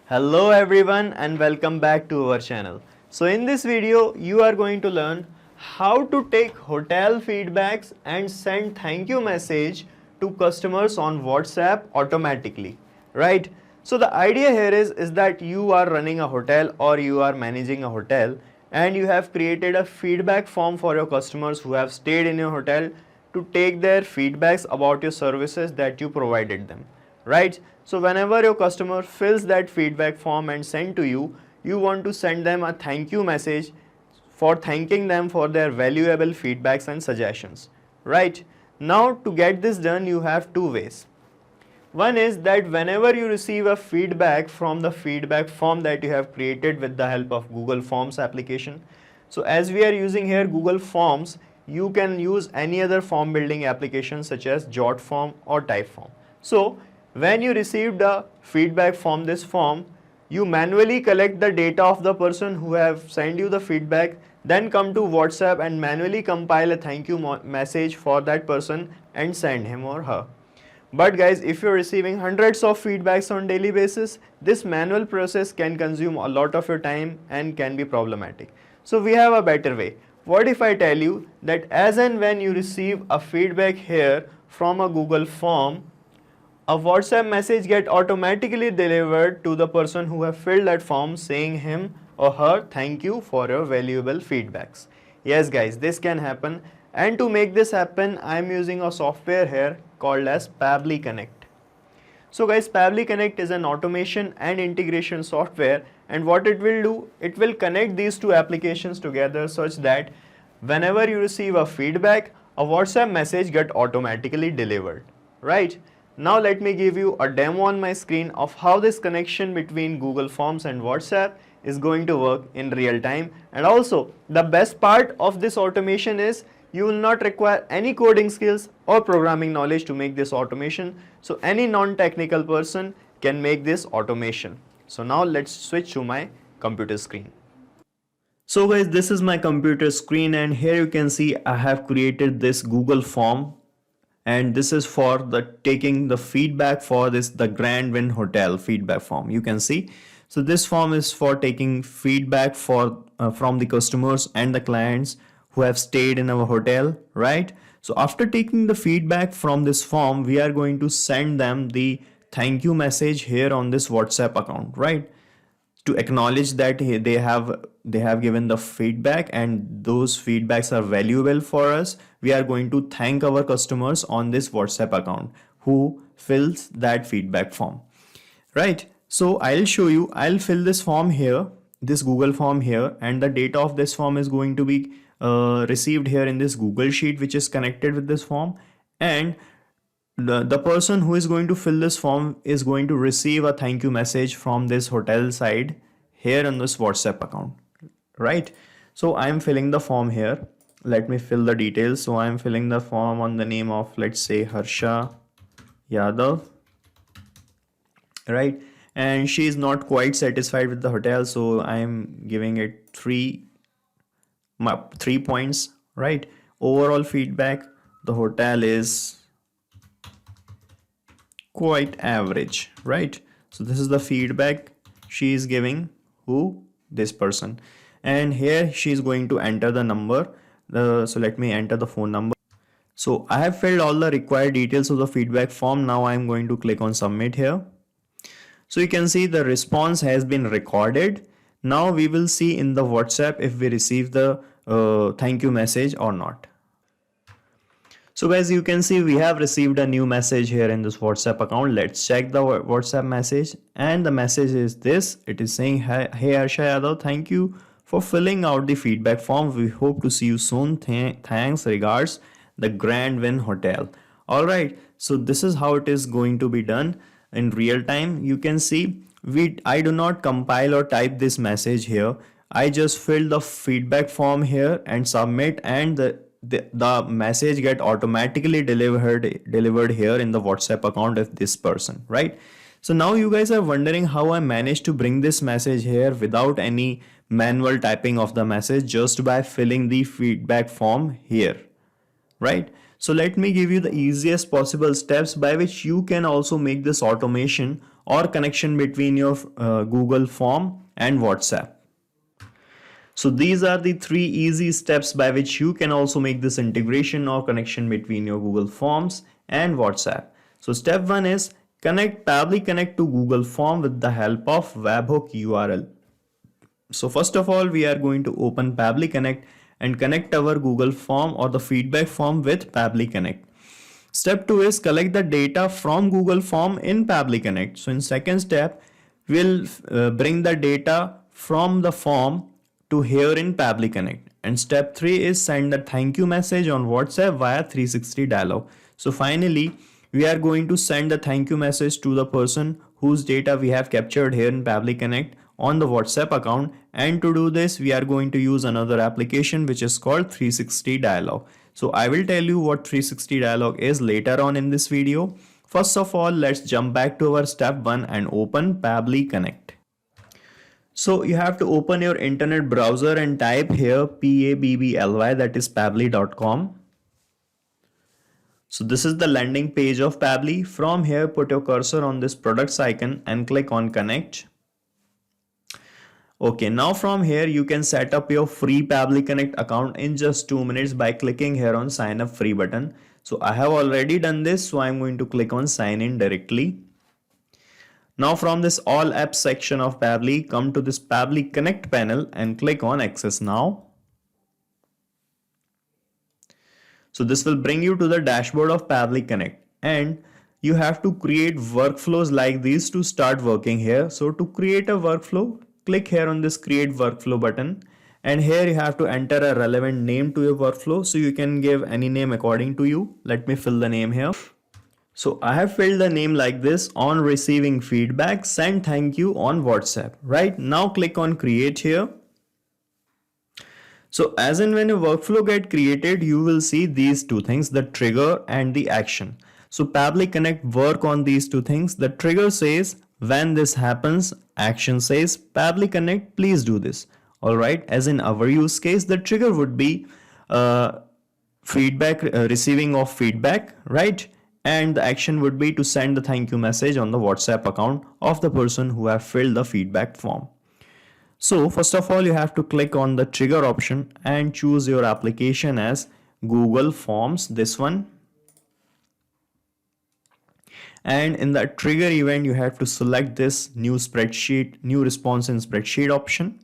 Hello everyone and welcome back to our channel. So in this video you are going to learn how to take hotel feedbacks and send thank you message to customers on WhatsApp automatically, right? So the idea here is that you are running a hotel or you are managing a hotel and you have created a feedback form for your customers who have stayed in your hotel to take their feedbacks about your services that you provided them, right? So whenever your customer fills that feedback form and send to you, you want to send them a thank you message for thanking them for their valuable feedbacks and suggestions, right? Now to get this done, you have two ways. One is that whenever you receive a feedback from the feedback form that you have created with the help of Google Forms application. So as we are using here Google Forms, you can use any other form building application such as JotForm or Typeform. So when you received a feedback from this form, you manually collect the data of the person who have sent you the feedback, then come to WhatsApp and manually compile a thank you message for that person and send him or her. But guys, if you're receiving hundreds of feedbacks on daily basis, this manual process can consume a lot of your time and can be problematic. So we have a better way. What if I tell you that as and when you receive a feedback here from a Google form, a WhatsApp message get automatically delivered to the person who have filled that form saying him or her thank you for your valuable feedbacks. Yes guys, this can happen, and to make this happen I am using a software here called as Pabbly Connect. So guys, Pabbly Connect is an automation and integration software, and what it will do, it will connect these two applications together such that whenever you receive a feedback, a WhatsApp message get automatically delivered, right? Now let me give you a demo on my screen of how this connection between Google Forms and WhatsApp is going to work in real time. And also the best part of this automation is you will not require any coding skills or programming knowledge to make this automation. So any non-technical person can make this automation. So now let's switch to my computer screen. So guys, this is my computer screen and here you can see I have created this Google form, and this is for the taking the feedback for the 𝗏𝗏𝗄 hotel feedback form. You can see, so this form is for taking feedback for from the customers and the clients who have stayed in our hotel, right? So after taking the feedback from this form, we are going to send them the thank you message here on this WhatsApp account, right? To acknowledge that they have given the feedback and those feedbacks are valuable for us. We are going to thank our customers on this WhatsApp account who fills that feedback form, right? So I'll show you, I'll fill this form here, this Google form here, and the data of this form is going to be received here in this Google Sheet which is connected with this form, and the person who is going to fill this form is going to receive a thank you message from this hotel side here on this WhatsApp account, right? So I am filling the form here. Let me fill the details. So I am filling the form on the name of, let's say, 𝗏𝗏 𝗼𝗏𝗏, right? And she is not quite satisfied with the hotel, so I am giving it 3 points, right? Overall feedback, the hotel is quite average, right? So this is the feedback she is giving who, this person, and here she is going to enter the number. So let me enter the phone number. So I have filled all the required details of the feedback form. Now I am going to click on submit here. So you can see the response has been recorded. Now we will see in the WhatsApp if we receive the thank you message or not. So guys, you can see we have received a new message here in this WhatsApp account. Let's check the WhatsApp message, and the message is this. It is saying, hey 𝗏𝗏𝗄𝗏 𝗼𝗏𝗏, thank you for filling out the feedback form. We hope to see you soon. Thanks, regards, the 𝗏𝗏𝗄𝗏𝗏 hotel. All right, so this is how it is going to be done in real time. You can see I do not compile or type this message here. I just filled the feedback form here and submit, and the message get automatically delivered here in the WhatsApp account of this person, right? So now you guys are wondering how I managed to bring this message here without any manual typing of the message, just by filling the feedback form here, right? So let me give you the easiest possible steps by which you can also make this automation or connection between your Google Form and WhatsApp. So these are the 3 easy steps by which you can also make this integration or connection between your Google Forms and WhatsApp. So step 1 is connect Pabbly Connect to Google Form with the help of webhook URL. So first of all, we are going to open Pabbly Connect and connect our Google Form or the feedback form with Pabbly Connect. Step 2 is collect the data from Google Form in Pabbly Connect. So in second step, we'll bring the data from the form to here in Pabbly Connect. And step 3 is send the thank you message on WhatsApp via 360 Dialog. So finally, we are going to send the thank you message to the person whose data we have captured here in Pabbly Connect on the WhatsApp account. And to do this, we are going to use another application which is called 360 Dialog. So I will tell you what 360 Dialog is later on in this video. First of all, let's jump back to our step 1 and open Pabbly Connect. So you have to open your internet browser and type here Pabbly, that is pabbly.com. So this is the landing page of Pabbly. From here, put your cursor on this products icon and click on connect. Okay, now from here you can set up your free Pabbly Connect account in just 2 minutes by clicking here on sign up free button. So I have already done this, so I'm going to click on sign in directly. Now from this all apps section of Pabbly, come to this Pabbly Connect panel and click on access now. So this will bring you to the dashboard of Pabbly Connect, and you have to create workflows like these to start working here. So to create a workflow, click here on this create workflow button, and here you have to enter a relevant name to your workflow. So you can give any name according to you. Let me fill the name here. So I have filled the name like this: on receiving feedback, send thank you on WhatsApp. Right now click on create here. So as in when a workflow get created, you will see these two things, the trigger and the action. So Pabbly Connect work on these two things. The trigger says when this happens, action says Pabbly Connect please do this. Alright, as in our use case, the trigger would be feedback, receiving of feedback, right? And the action would be to send the thank you message on the WhatsApp account of the person who have filled the feedback form. So first of all, you have to click on the trigger option and choose your application as Google Forms, this one. And in the trigger event, you have to select this new spreadsheet, new response in spreadsheet option.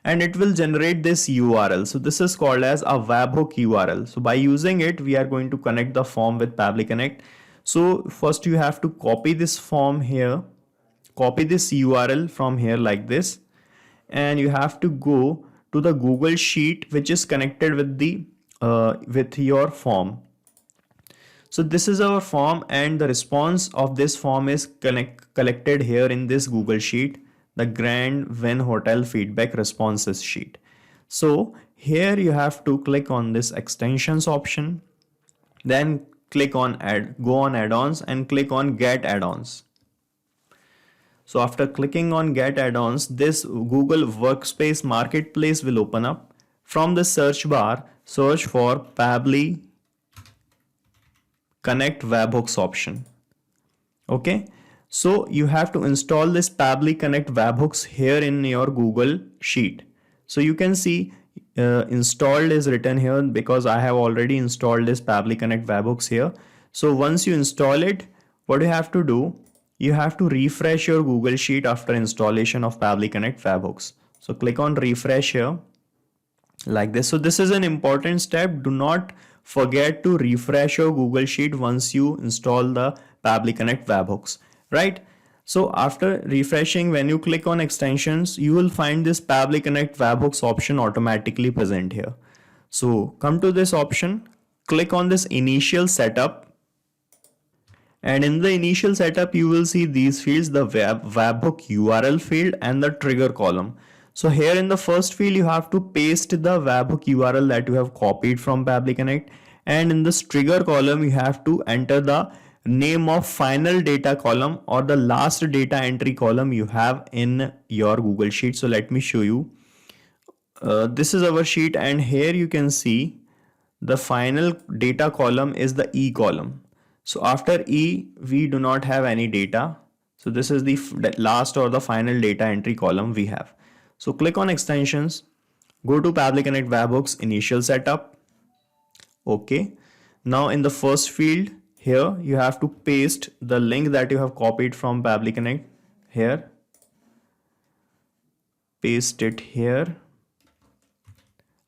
And it will generate this URL. So this is called as a webhook URL. So by using it, we are going to connect the form with Pabbly Connect. So first you have to copy this form here, copy this URL from here like this, and you have to go to the Google Sheet which is connected with the with your form. So this is our form, and the response of this form is collected here in this Google Sheet, the 𝗏𝗏𝗆𝗏 Hotel Feedback Responses Sheet. So here you have to click on this extensions option, then click on go on add-ons and click on get add-ons. So after clicking on get add-ons, this Google Workspace Marketplace will open up. From the search bar, search for Pabbly Connect webhooks option. Okay, so you have to install this Pabbly Connect webhooks here in your Google Sheet. So you can see installed is written here because I have already installed this Pabbly Connect webhooks here. So once you install it, what you have to do, you have to refresh your Google Sheet after installation of Pabbly Connect webhooks. So click on refresh here like this. So this is an important step. Do not forget to refresh your Google Sheet once you install the Pabbly Connect webhooks, right? So after refreshing, when you click on extensions, you will find this Pabbly Connect webhooks option automatically present here. So come to this option, click on this initial setup. And in the initial setup, you will see these fields, the webhook URL field and the trigger column. So here in the first field, you have to paste the webhook URL that you have copied from Pabbly Connect. And in this trigger column, you have to enter the name of final data column or the last data entry column you have in your Google Sheet. So let me show you. This is our sheet, and here you can see the final data column is the E column. So after E, we do not have any data. So this is the last or the final data entry column we have. So click on extensions, go to Pabbly Connect webhooks initial setup. Okay. Now in the first field here, you have to paste the link that you have copied from Pabbly Connect here. Paste it here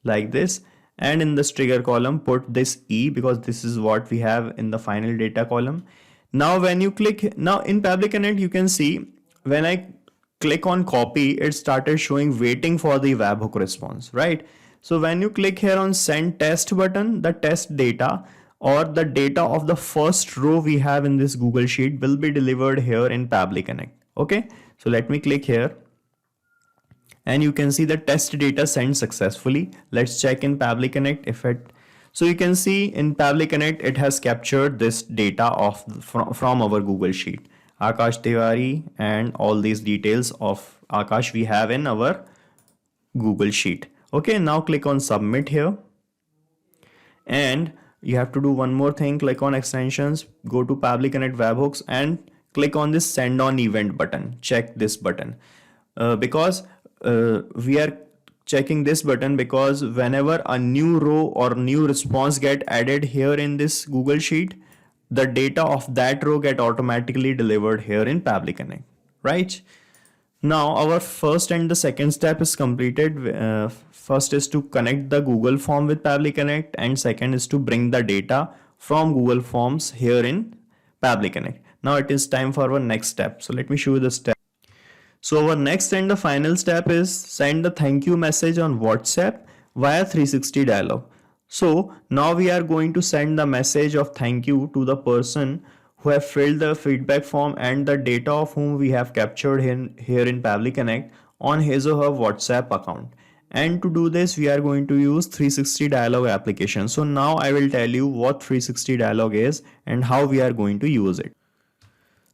like this, and in this trigger column put this E, because this is what we have in the final data column. Now when you click, now in Pabbly Connect you can see when I click on copy, it started showing waiting for the webhook response, right? So when you click here on send test button, the test data or the data of the first row we have in this Google Sheet will be delivered here in Pabbly Connect. Okay, so let me click here and you can see the test data sent successfully. Let's check in Pabbly Connect if it, so you can see in Pabbly Connect it has captured this data of from our Google Sheet, Akash Tiwari, and all these details of Akash we have in our Google Sheet. Okay, now click on submit here, and you have to do one more thing. Click on extensions, go to Pabbly Connect webhooks and click on this send on event button. Check this button because we are checking this button because whenever a new row or new response get added here in this Google Sheet, the data of that row get automatically delivered here in Pabbly Connect, right? Now our first and the second step is completed. First is to connect the Google form with Pabbly Connect, and second is to bring the data from Google Forms here in Pabbly Connect. Now it is time for our next step. So let me show you the step. So our next and the final step is send the thank you message on WhatsApp via 360 Dialog. So now we are going to send the message of thank you to the person who have filled the feedback form and the data of whom we have captured here in Pabbly Connect on his or her WhatsApp account. And to do this, we are going to use 360 Dialog application. So now I will tell you what 360 Dialog is and how we are going to use it.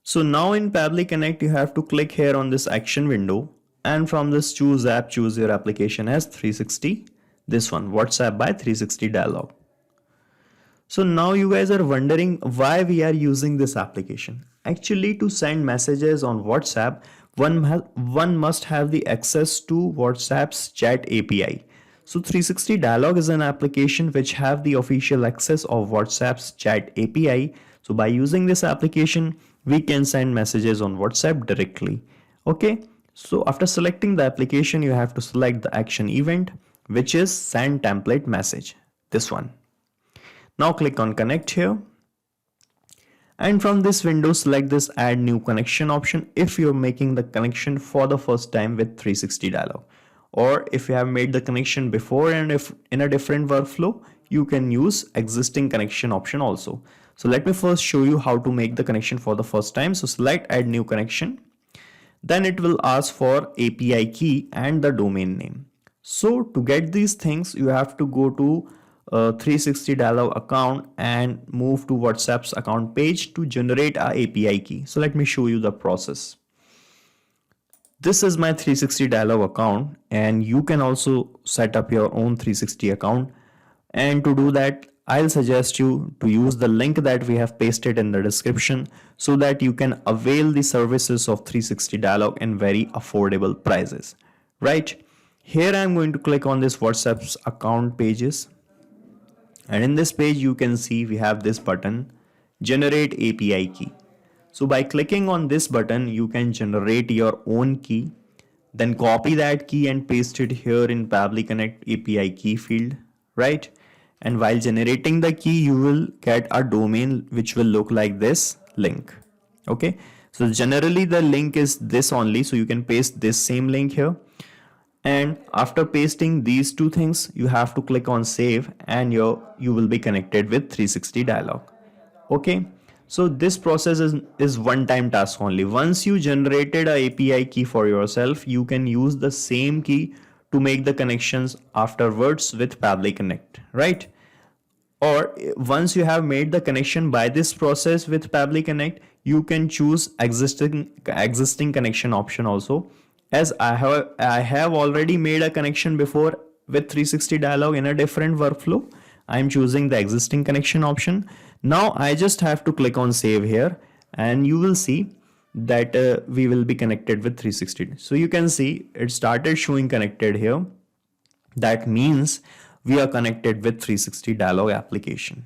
So now in Pabbly Connect, you have to click here on this action window, and from this choose app, choose your application as 360, this one, WhatsApp by 360 Dialog. So now you guys are wondering why we are using this application. Actually, to send messages on WhatsApp, one must have the access to WhatsApp's chat API. So 360 Dialog is an application which have the official access of WhatsApp's chat API. So by using this application, we can send messages on WhatsApp directly. Okay, so after selecting the application, you have to select the action event, which is send template message, this one. Now click on connect here, and from this window select this add new connection option if you're making the connection for the first time with 360 Dialog, or if you have made the connection before and if in a different workflow, you can use existing connection option also. So let me first show you how to make the connection for the first time. So select add new connection, then it will ask for API key and the domain name. So to get these things, you have to go to 360 Dialog account and move to WhatsApp's account page to generate a API key. So let me show you the process. This is my 360 Dialog account, and you can also set up your own 360 account. And to do that, I'll suggest you to use the link that we have pasted in the description so that you can avail the services of 360 Dialog in very affordable prices, right? Here I'm going to click on this WhatsApp's account pages. And in this page, you can see we have this button, generate API key. So by clicking on this button, you can generate your own key, then copy that key and paste it here in Pabbly Connect API key field, right? And while generating the key, you will get a domain which will look like this link. Okay, so generally the link is this only, so you can paste this same link here. And after pasting these two things, you have to click on save, and you will be connected with 360 Dialog. Okay, so this process is one-time task only. Once you generated a API key for yourself, you can use the same key to make the connections afterwards with Pabbly Connect, right? Or once you have made the connection by this process with Pabbly Connect, you can choose existing connection option also. As I have already made a connection before with 360 Dialog in a different workflow, I'm choosing the existing connection option. Now I just have to click on save here, and you will see that we will be connected with 360. So you can see it started showing connected here. That means we are connected with 360 Dialog application.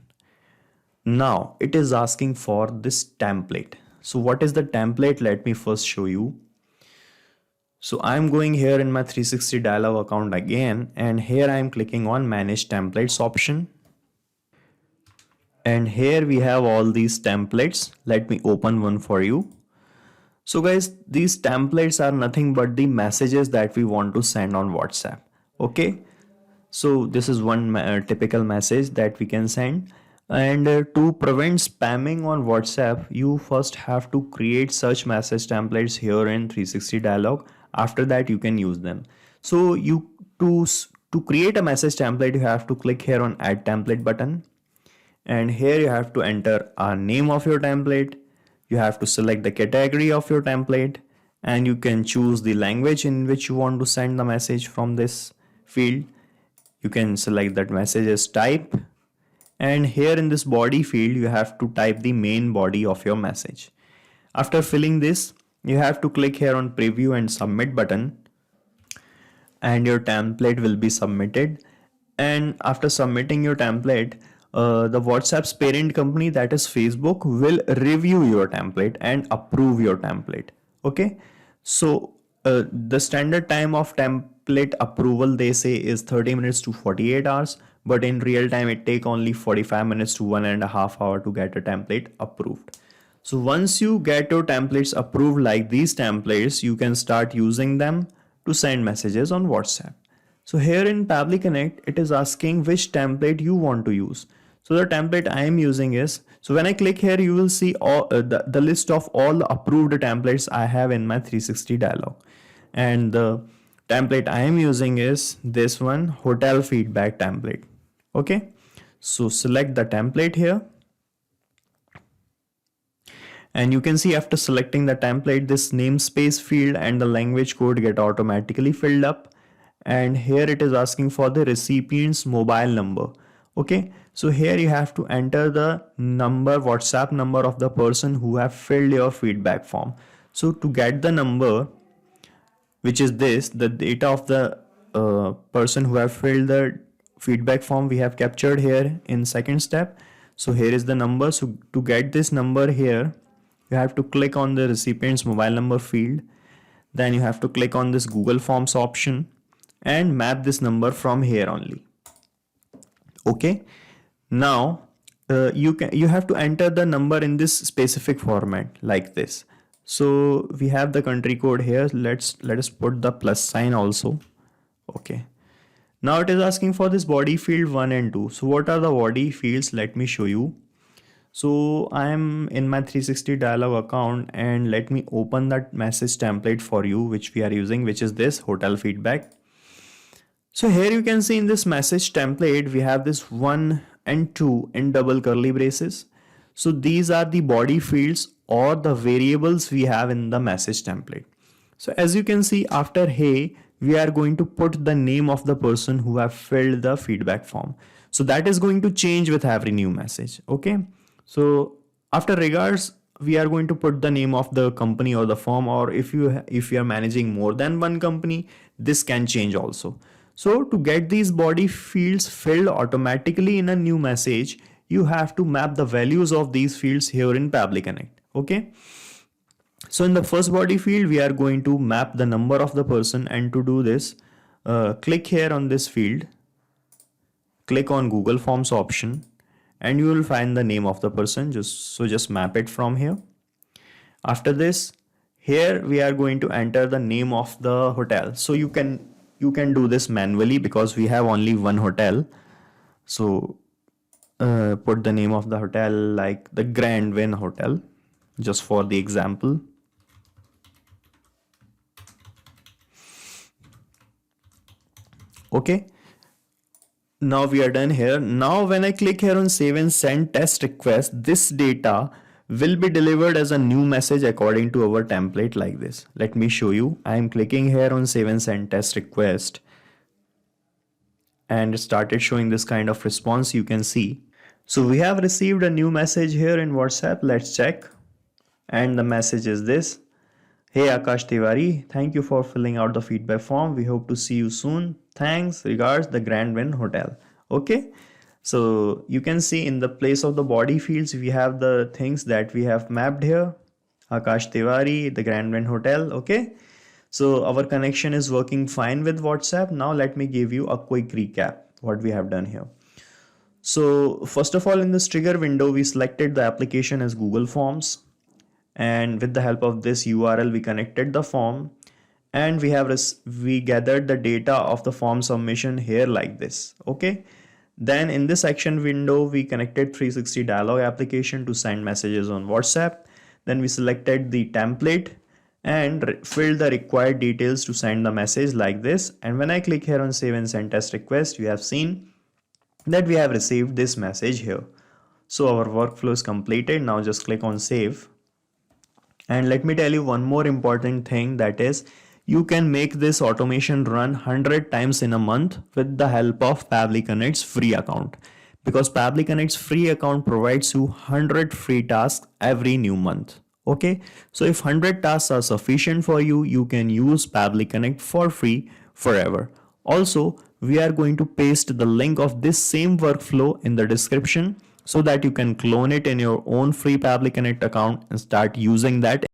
Now it is asking for this template. So what is the template? Let me first show you. So I'm going here in my 360 Dialog account again, and here I'm clicking on manage templates option. And here we have all these templates. Let me open one for you. So guys, these templates are nothing but the messages that we want to send on WhatsApp. Okay. So this is one typical message that we can send. And to prevent spamming on WhatsApp, you first have to create such message templates here in 360 Dialog. After that, you can use them. So to create a message template, you have to click here on add template button. And here you have to enter a name of your template. You have to select the category of your template, and you can choose the language in which you want to send the message from this field. You can select that message as type, and here in this body field you have to type the main body of your message. After filling this, you have to click here on preview and submit button, and your template will be submitted. And after submitting your template, the WhatsApp's parent company, that is Facebook, will review your template and approve your template. Okay, so the standard time of template approval, they say, is 30 minutes to 48 hours, but in real time it take only 45 minutes to 1.5 hours to get a template approved. So once you get your templates approved like these templates, you can start using them to send messages on WhatsApp. So here in Pabbly Connect, it is asking which template you want to use. So the template I am using is, so when I click here, you will see all the list of all the approved templates I have in my 360 Dialog. And the template I am using is this one, hotel feedback template. Okay, so select the template here. And you can see after selecting the template, this namespace field and the language code get automatically filled up. And here it is asking for the recipient's mobile number. Okay, so here you have to enter the number, WhatsApp number of the person who have filled your feedback form. So to get the number, which is this, the data of the person who have filled the feedback form, we have captured here in second step. So here is the number. So to get this number here, you have to click on the recipient's mobile number field. Then you have to click on this Google Forms option and map this number from here only. Okay, now you have to enter the number in this specific format like this. So we have the country code here. Let us put the plus sign also. Okay, now it is asking for this body field 1 and 2. So what are the body fields? Let me show you. So I am in my 360 Dialog account, and let me open that message template for you which we are using, which is this hotel feedback. So here you can see in this message template, we have this 1 and 2 in double curly braces. So these are the body fields or the variables we have in the message template. So as you can see, after hey, we are going to put the name of the person who have filled the feedback form. So that is going to change with every new message. Okay. So after regards, we are going to put the name of the company or the firm, or if you are managing more than one company, this can change also. So to get these body fields filled automatically in a new message, you have to map the values of these fields here in Pabbly Connect. Okay. So in the first body field, we are going to map the number of the person, and to do this, click here on this field, click on Google Forms option, and you will find the name of the person. Just map it from here. After this, here we are going to enter the name of the hotel. So you can do this manually because we have only one hotel. So put the name of the hotel like the Grand Win Hotel, just for the example. Okay. Now we are done here. Now when I click here on save and send test request, this data will be delivered as a new message according to our template like this. Let me show you. I am clicking here on save and send test request, and it started showing this kind of response you can see. So we have received a new message here in WhatsApp. Let's check. And the message is this. Hey Akash Tiwari, thank you for filling out the feedback form. We hope to see you soon. Thanks, regards, the 𝗏𝗏 Hotel. Okay. So you can see in the place of the body fields, we have the things that we have mapped here. Akash Tiwari, the 𝗏𝗏 Hotel. Okay. So our connection is working fine with WhatsApp. Now let me give you a quick recap what we have done here. So first of all, in this trigger window, we selected the application as Google Forms, and with the help of this URL, we connected the form, and we gathered the data of the form submission here like this. Okay. Then in this action window, we connected 360 Dialog application to send messages on WhatsApp. Then we selected the template and filled the required details to send the message like this. And when I click here on save and send test request, you have seen that we have received this message here. So our workflow is completed. Now just click on save. And let me tell you one more important thing, that is you can make this automation run 100 times in a month with the help of Pabbly Connect's free account, because Pabbly Connect's free account provides you 100 free tasks every new month. Okay, so if 100 tasks are sufficient for you, you can use Pabbly Connect for free forever. Also, we are going to paste the link of this same workflow in the description so that you can clone it in your own free Pabbly Connect account and start using that.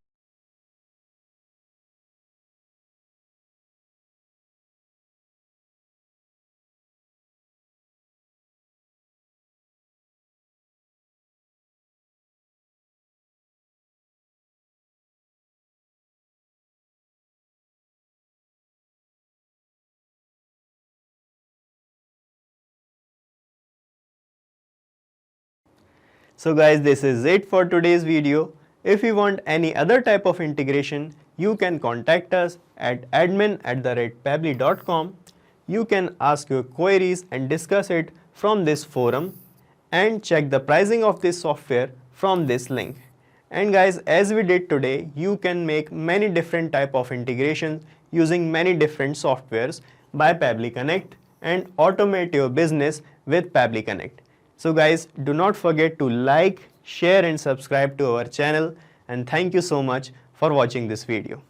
So guys, this is it for today's video. If you want any other type of integration, you can contact us at admin@pabbly.com. You can ask your queries and discuss it from this forum, and check the pricing of this software from this link. And guys, as we did today, you can make many different type of integrations using many different softwares by Pabbly Connect and automate your business with Pabbly Connect. So guys, do not forget to like, share and subscribe to our channel, and thank you so much for watching this video.